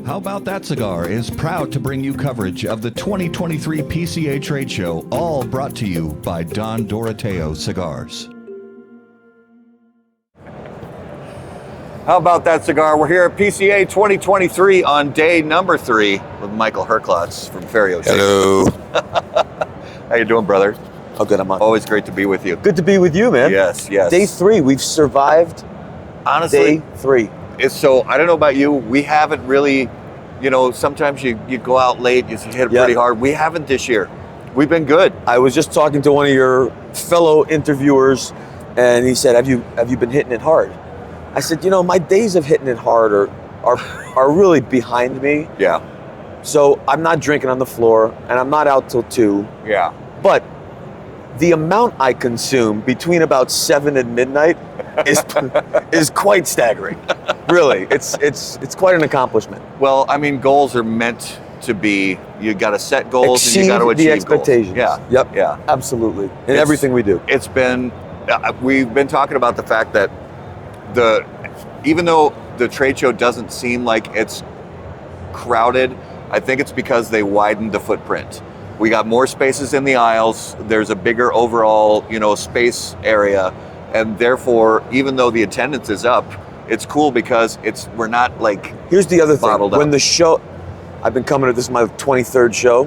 How About That Cigar is proud to bring you coverage of the 2023 PCA Trade Show, all brought to you by Don Doroteo Cigars. How About That Cigar? We're here at PCA 2023 on day number 3 with Michael Herklotz from Ferio. Hello. How you doing, brother? Oh, good. I'm on. Always great to be with you. Good to be with you, man. Yes, yes. Day 3. We've survived. Honestly, day 3. So I don't know about you. We haven't really, sometimes you go out late, you hit it pretty hard. We haven't this year. We've been good. I was just talking to one of your fellow interviewers, and he said, "Have you been hitting it hard?" I said, my days of hitting it hard are really behind me. Yeah. So I'm not drinking on the floor, and I'm not out till 2. Yeah. But the amount I consume between about 7 and midnight is quite staggering. Really, it's quite an accomplishment. Well, I mean, goals are meant to be. You got to set goals and you got to achieve the expectations. Goals. Yeah. Yep. Yeah. Absolutely. In everything we do. It's been. We've been talking about the fact that even though the trade show doesn't seem like it's crowded, I think it's because they widened the footprint. We got more spaces in the aisles. There's a bigger overall, space area, and therefore, even though the attendance is up, it's cool because we're not like. Here's the other thing. Bottled up. When the show, I've been coming to this is my 23rd show.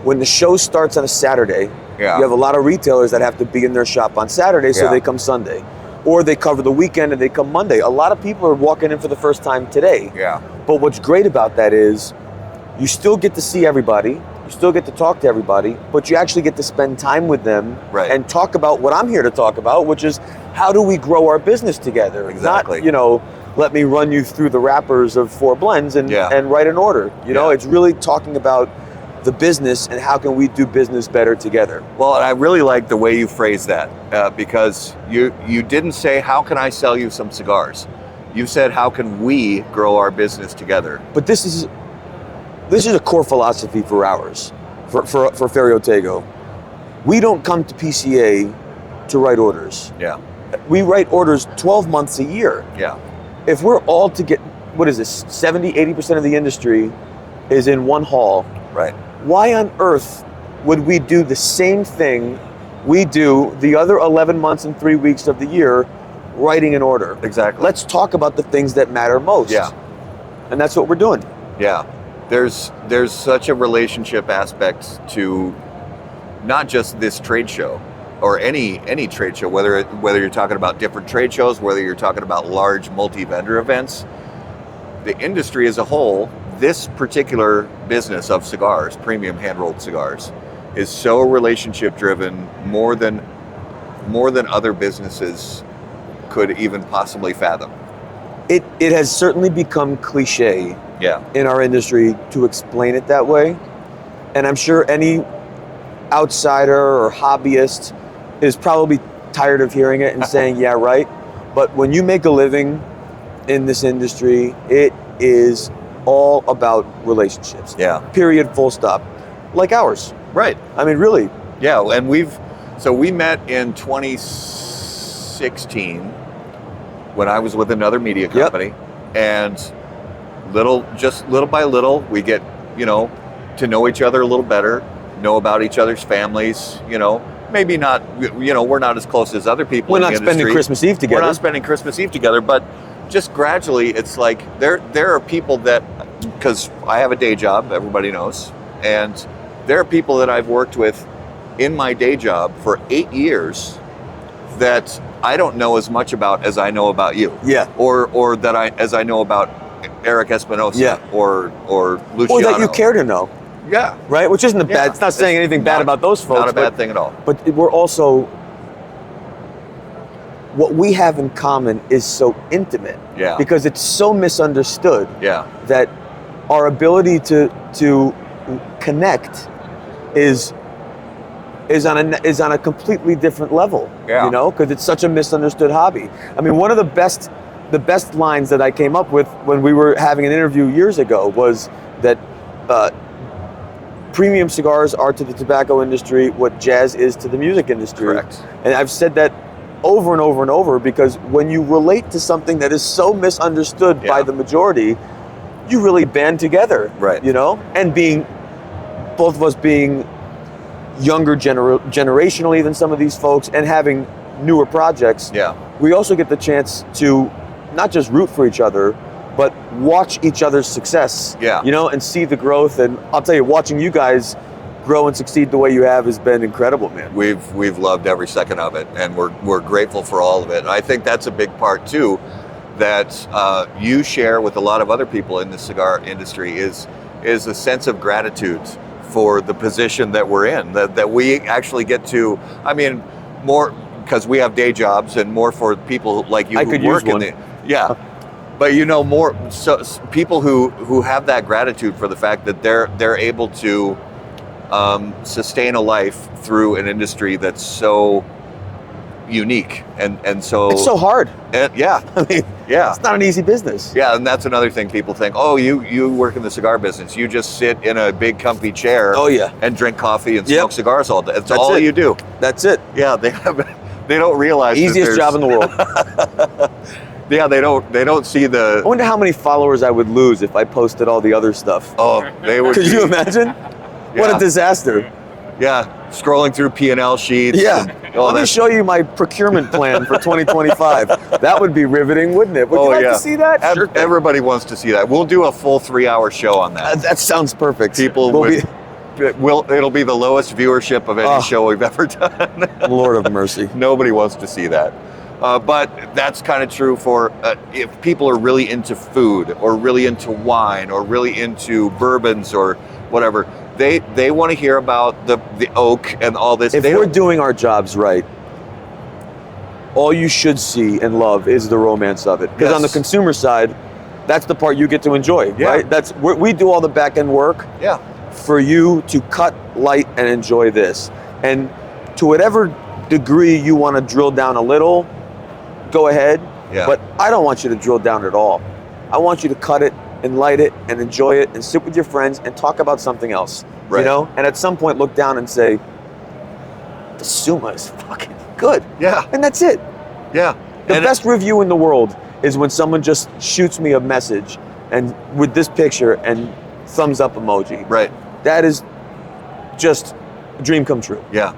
When the show starts on a Saturday, you have a lot of retailers that have to be in their shop on Saturday, so they come Sunday, or they cover the weekend and they come Monday. A lot of people are walking in for the first time today. Yeah. But what's great about that is, you still get to see everybody. You still get to talk to everybody, but you actually get to spend time with them and talk about what I'm here to talk about, which is how do we grow our business together? Exactly. Not, let me run you through the wrappers of 4 blends and write an order. It's really talking about the business and how can we do business better together. Well, and I really like the way you phrase that because you didn't say, how can I sell you some cigars? You said, how can we grow our business together? But this is a core philosophy for ours, for Ferio Tego. We don't come to PCA to write orders. Yeah. We write orders 12 months a year. Yeah. If we're all to get, 70-80% of the industry is in one hall. Right. Why on earth would we do the same thing we do the other 11 months and 3 weeks of the year, writing an order? Exactly. Let's talk about the things that matter most. Yeah. And that's what we're doing. Yeah. There's such a relationship aspect to not just this trade show or any trade show, whether you're talking about different trade shows, whether you're talking about large multi-vendor events, the industry as a whole, this particular business of cigars, premium hand-rolled cigars, is so relationship driven more than other businesses could even possibly fathom. It has certainly become cliche in our industry to explain it that way. And I'm sure any outsider or hobbyist is probably tired of hearing it and saying, yeah, right. But when you make a living in this industry, it is all about relationships. Yeah. Period, full stop. Like ours. Right. I mean, really. Yeah, and we met in 2016 when I was with another media company, and little by little, we get, to know each other a little better, know about each other's families, maybe not, we're not as close as other people in the industry. We're not spending Christmas Eve together. We're not spending Christmas Eve together, but just gradually, it's like there are people that, because I have a day job, everybody knows, and there are people that I've worked with in my day job for 8 years that I don't know as much about as I know about you. Yeah. Or that as I know about Eric Espinosa or Luciano. Or that you care to know. Yeah. Right? Which isn't bad. It's not saying anything bad about those folks. Not a bad thing at all. But we're also, what we have in common is so intimate. Yeah. Because it's so misunderstood. Yeah. That our ability to connect is on a completely different level. Yeah. Because it's such a misunderstood hobby. I mean, one of the best lines that I came up with when we were having an interview years ago was that premium cigars are to the tobacco industry what jazz is to the music industry. Correct. And I've said that over and over and over, because when you relate to something that is so misunderstood by the majority, you really band together, Right. you know? And both of us being younger generationally than some of these folks and having newer projects, we also get the chance to not just root for each other, but watch each other's success, you know, and see the growth. And I'll tell you, watching you guys grow and succeed the way you have has been incredible, man. We've loved every second of it, and we're grateful for all of it. And I think that's a big part too, that you share with a lot of other people in the cigar industry is a sense of gratitude for the position that we're in, that we actually get to. I mean, more because we have day jobs, and more for people like you who work in the But you know, more so people who have that gratitude for the fact that they're able to sustain a life through an industry that's so unique and so it's so hard. And, I mean, it's not an easy business. Yeah, and that's another thing people think. Oh, you work in the cigar business. You just sit in a big comfy chair. Oh yeah, and drink coffee and smoke cigars all day. That's all it. You do. That's it. Yeah, they don't realize easiest job in the world. Yeah, they don't see the. I wonder how many followers I would lose if I posted all the other stuff. Oh, they would. Could you imagine? What a disaster. Yeah, scrolling through P&L sheets. Yeah. Let me show you my procurement plan for 2025. That would be riveting, wouldn't it? Would you like to see that? Sure. Everybody wants to see that. We'll do a full 3-hour show on that. That sounds perfect. It'll be the lowest viewership of any show we've ever done. Lord of mercy. Nobody wants to see that. But that's kind of true for if people are really into food or really into wine or really into bourbons or whatever. They want to hear about the oak and all this. If we're doing our jobs right, all you should see and love is the romance of it. Because on the consumer side, that's the part you get to enjoy, right? We do all the back end work for you to cut, light, and enjoy this. And to whatever degree you want to drill down a little, go ahead. Yeah. But I don't want you to drill down at all. I want you to cut it and light it and enjoy it and sit with your friends and talk about something else, you know? And at some point look down and say, the Suma is fucking good. Yeah. And that's it. Yeah. The best review in the world is when someone just shoots me a message and with this picture and thumbs up emoji. Right. That is just a dream come true. Yeah.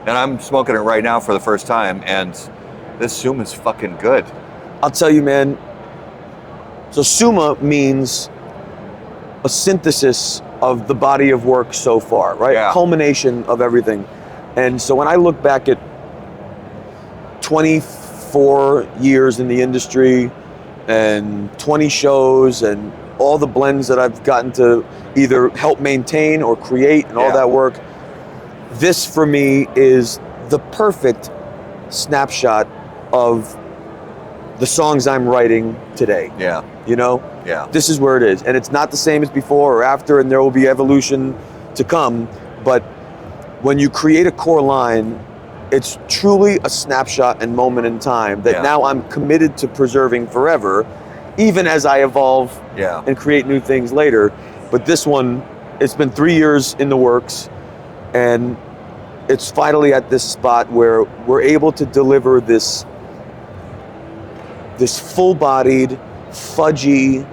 And I'm smoking it right now for the first time, and this Suma is fucking good. I'll tell you, man. So Suma means a synthesis of the body of work so far, right? Yeah. Culmination of everything. And so when I look back at 24 years in the industry and 20 shows and all the blends that I've gotten to either help maintain or create and all that work, this for me is the perfect snapshot of the songs I'm writing today. Yeah. You know? Yeah. This is where it is. And it's not the same as before or after, and there will be evolution to come. But when you create a core line, it's truly a snapshot and moment in time that now I'm committed to preserving forever, even as I evolve and create new things later. But this one, it's been 3 years in the works, and it's finally at this spot where we're able to deliver this full-bodied, fudgy,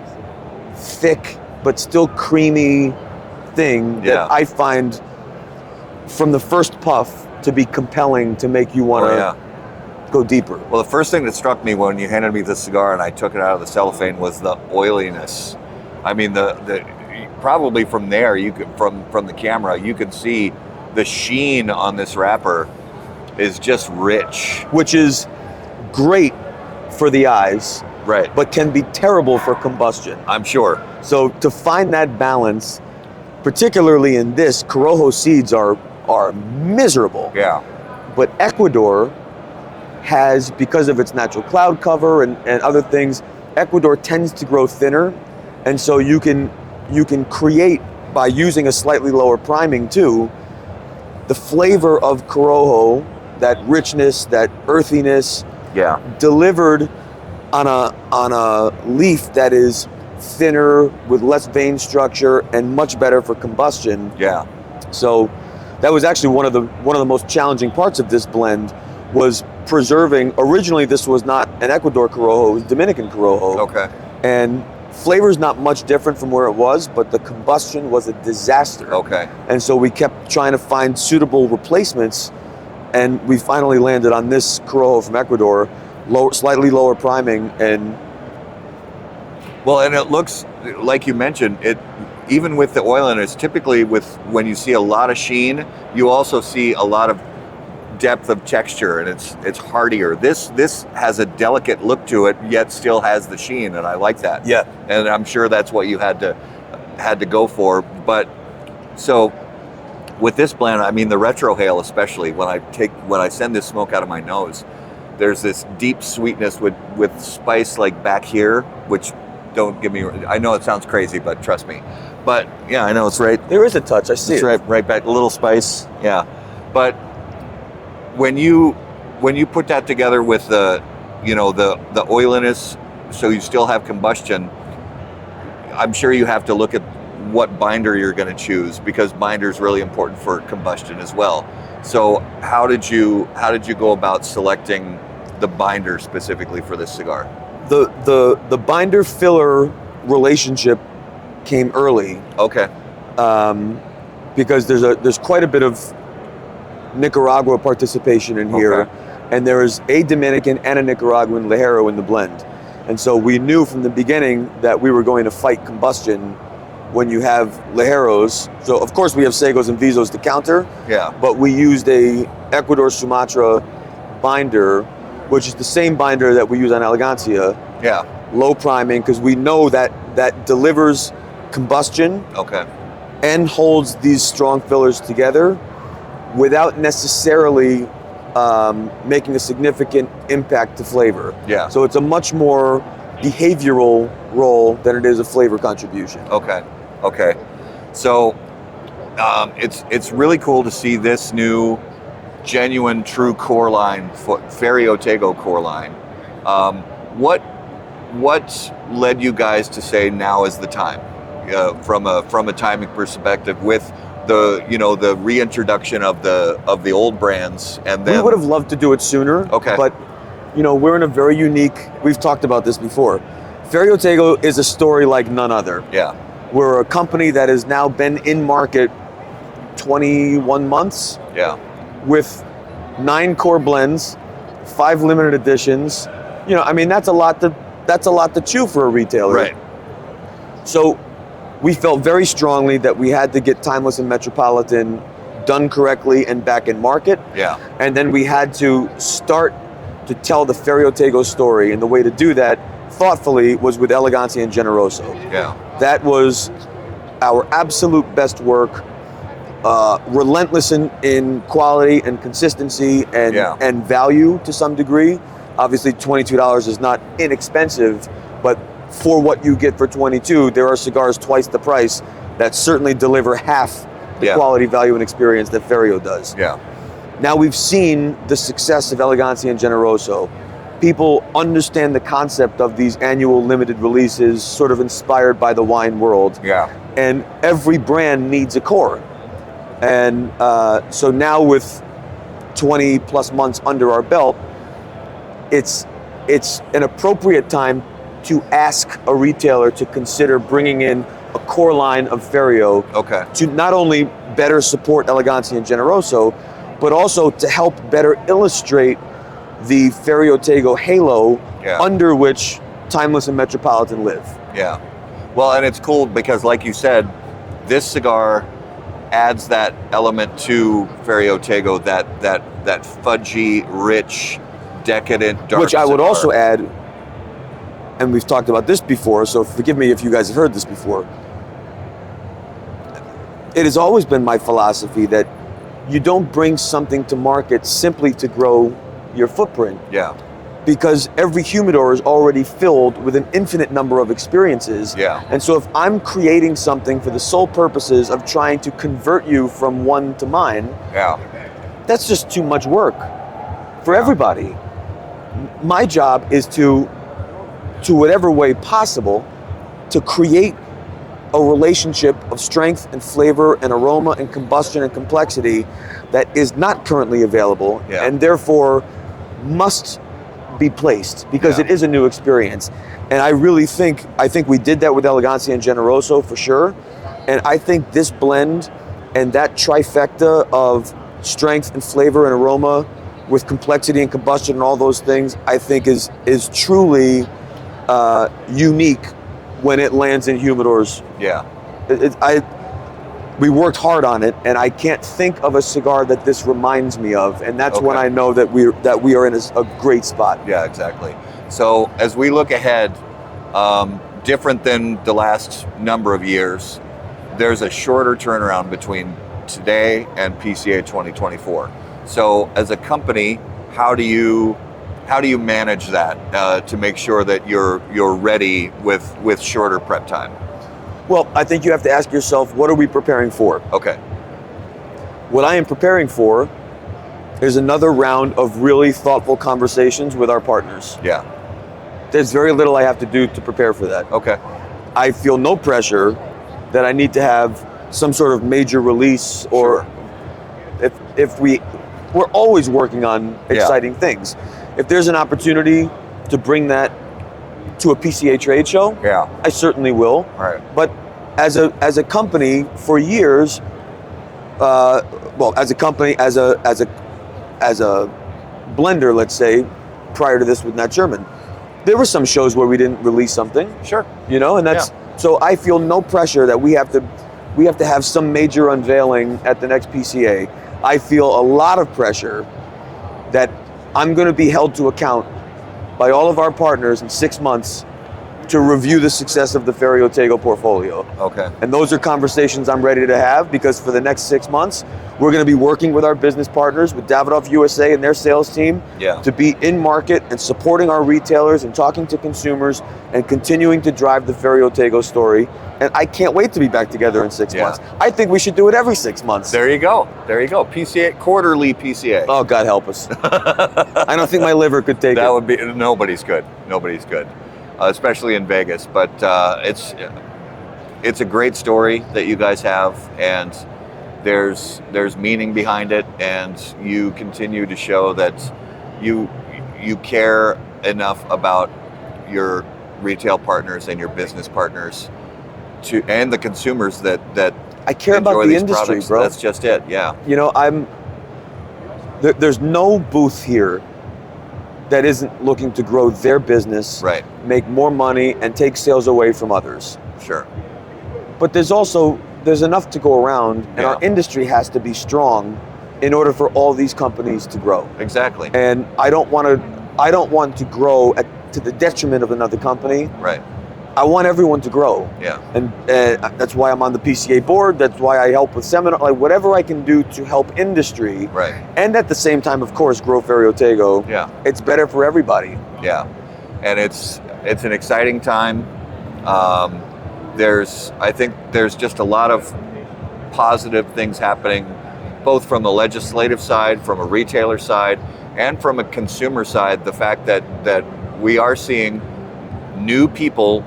thick, but still creamy thing that I find from the first puff to be compelling to make you want to go deeper. Well, the first thing that struck me when you handed me the cigar and I took it out of the cellophane was the oiliness. I mean, the probably from there, you could from the camera, you can see the sheen on this wrapper is just rich. Which is great for the eyes, right? But can be terrible for combustion. I'm sure. So to find that balance, particularly in this, Corojo seeds are miserable. Yeah. But Ecuador has, because of its natural cloud cover and other things, Ecuador tends to grow thinner, and so you can create by using a slightly lower priming too, the flavor of Corojo, that richness, that earthiness, delivered on a leaf that is thinner with less vein structure and much better for combustion. Yeah. So that was actually one of the most challenging parts of this blend, was preserving. Originally, this was not an Ecuador Corojo; it was Dominican Corojo. Okay. And flavor's not much different from where it was, but the combustion was a disaster. Okay. And so we kept trying to find suitable replacements, and we finally landed on this Corojo from Ecuador, slightly lower priming, and well, and it looks like you mentioned it. Even with the oiliness, typically when you see a lot of sheen, you also see a lot of depth of texture, and it's heartier. This has a delicate look to it, yet still has the sheen, and I like that. Yeah. And I'm sure that's what you had to go for. But so with this blend, I mean the retrohale especially, when I send this smoke out of my nose, there's this deep sweetness with spice like back here, which don't give me. I know it sounds crazy, but trust me. But yeah, I know it's right. There is a touch. I see it's it. right back, a little spice. Yeah, but when you put that together with the oiliness, so you still have combustion, I'm sure you have to look at what binder you're going to choose, because binder is really important for combustion as well. So how did you go about selecting the binder specifically for this cigar? The binder filler relationship came early. Okay. Because there's quite a bit of Nicaragua participation in here, and there is a Dominican and a Nicaraguan Ligero in the blend, and so we knew from the beginning that we were going to fight combustion when you have Ligeros. So of course we have Segos and Visos to counter. Yeah. But we used a Ecuador Sumatra binder, which is the same binder that we use on Elegancia. Yeah. Low priming, because we know that delivers combustion. Okay. And holds these strong fillers together without necessarily making a significant impact to flavor. Yeah. So it's a much more behavioral role than it is a flavor contribution. Okay. So it's really cool to see this new genuine true core line, Ferio Tego core line. What led you guys to say now is the time, from a timing perspective, with the reintroduction of the old brands? And then we would have loved to do it sooner. Okay. But we're in a very unique. We've talked about this before. Ferio Tego is a story like none other. Yeah. We're a company that has now been in market 21 months. Yeah. With 9 core blends, 5 limited editions. That's a lot to chew for a retailer. Right. So we felt very strongly that we had to get Timeless and Metropolitan done correctly and back in market. Yeah. And then we had to start to tell the Ferio Tego story, and the way to do that thoughtfully was with Elegancia and Generoso. Yeah. That was our absolute best work. Relentless in quality and consistency and value to some degree. Obviously, $22 is not inexpensive, but for what you get for $22, there are cigars twice the price that certainly deliver half the quality, value, and experience that Ferio does. Yeah. Now we've seen the success of Elegancia and Generoso. People understand the concept of these annual limited releases, sort of inspired by the wine world. Yeah. And every brand needs a core. And so now with 20 plus months under our belt, it's an appropriate time to ask a retailer to consider bringing in a core line of Ferio to not only better support Elegancia and Generoso, but also to help better illustrate the Ferio Tego halo under which Timeless and Metropolitan live. Yeah. Well, and it's cool because, like you said, this cigar adds that element to Ferio Tego, that fudgy, rich, decadent, dark Which I would cigar. also add, and we've talked about this before, so forgive me if you guys have heard this before. It has always been my philosophy that you don't bring something to market simply to grow your footprint. Yeah. Because every humidor is already filled with an infinite number of experiences. Yeah. And so if I'm creating something for the sole purposes of trying to convert you from one to mine, that's just too much work for everybody. My job is to whatever way possible, to create a relationship of strength and flavor and aroma and combustion and complexity that is not currently available, and therefore must be placed because Yeah. it is a new experience. And I think we did that with Elegancia and Generoso for sure. And I think this blend and that trifecta of strength and flavor and aroma with complexity and combustion and all those things, I think is truly unique when it lands in humidors. Yeah. We worked hard on it, and I can't think of a cigar that this reminds me of, and that's when Okay. I know that we are in a great spot. Yeah, exactly. So as we look ahead, different than the last number of years, there's a shorter turnaround between today and PCA 2024. So as a company, how do you manage that to make sure that you're ready with shorter prep time? Well, I think you have to ask yourself, what are we preparing for? Okay. What I am preparing for is another round of really thoughtful conversations with our partners. Yeah. There's very little I have to do to prepare for that. Okay. I feel no pressure that I need to have some sort of major release, or if we're always working on exciting things. If there's an opportunity to bring that to a PCA trade show, Yeah. I certainly will. All right. But as a company for years, as a company, as a blender, let's say, prior to this with Nat Sherman, there were some shows where we didn't release something. Sure. You know, and that's so I feel no pressure that we have to have some major unveiling at the next PCA. I feel a lot of pressure that I'm going to be held to account by all of our partners in 6 months to review the success of the Ferio Tego portfolio. Okay. And those are conversations I'm ready to have, because for the next 6 months, we're going to be working with our business partners, with Davidoff USA and their sales team, to be in market and supporting our retailers and talking to consumers and continuing to drive the Ferio Tego story. And I can't wait to be back together in 6 months. I think we should do it every 6 months. There you go. There you go. PCA, quarterly PCA. Oh, God help us. I don't think my liver could take it. That would be, nobody's good. Nobody's good. Especially in Vegas, but it's a great story that you guys have, and there's meaning behind it, and you continue to show that you care enough about your retail partners and your business partners and the consumers that I care about enjoy the these industry, products. bro. That's just it. Yeah. You know, there's no booth here that isn't looking to grow their business, make more money, and take sales away from others. Sure. But there's enough to go around, and our industry has to be strong in order for all these companies to grow. Exactly. And I don't want to grow to the detriment of another company. Right. I want everyone to grow. Yeah. And that's why I'm on the PCA board. That's why I help with seminars, like whatever I can do to help industry. Right. And at the same time, of course, grow Ferio Tego. Yeah. It's better for everybody. Yeah. And it's an exciting time. I think there's just a lot of positive things happening, both from the legislative side, from a retailer side, and from a consumer side. The fact that we are seeing new people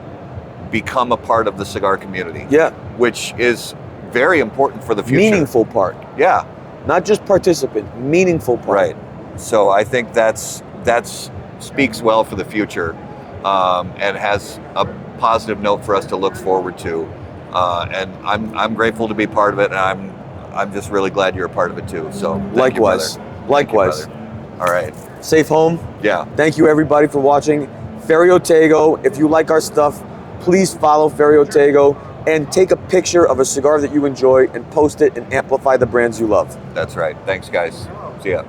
become a part of the cigar community. Yeah. Which is very important for the future. Meaningful part. Yeah. Not just participant, meaningful part. Right. So I think that's speaks well for the future, and has a positive note for us to look forward to. And I'm grateful to be part of it, and I'm just really glad you're a part of it too. So likewise. Likewise. All right. Safe home. Yeah. Thank you everybody for watching. Ferio Tego. If you like our stuff, please follow Ferio Tego and take a picture of a cigar that you enjoy and post it and amplify the brands you love. That's right. Thanks, guys. See ya.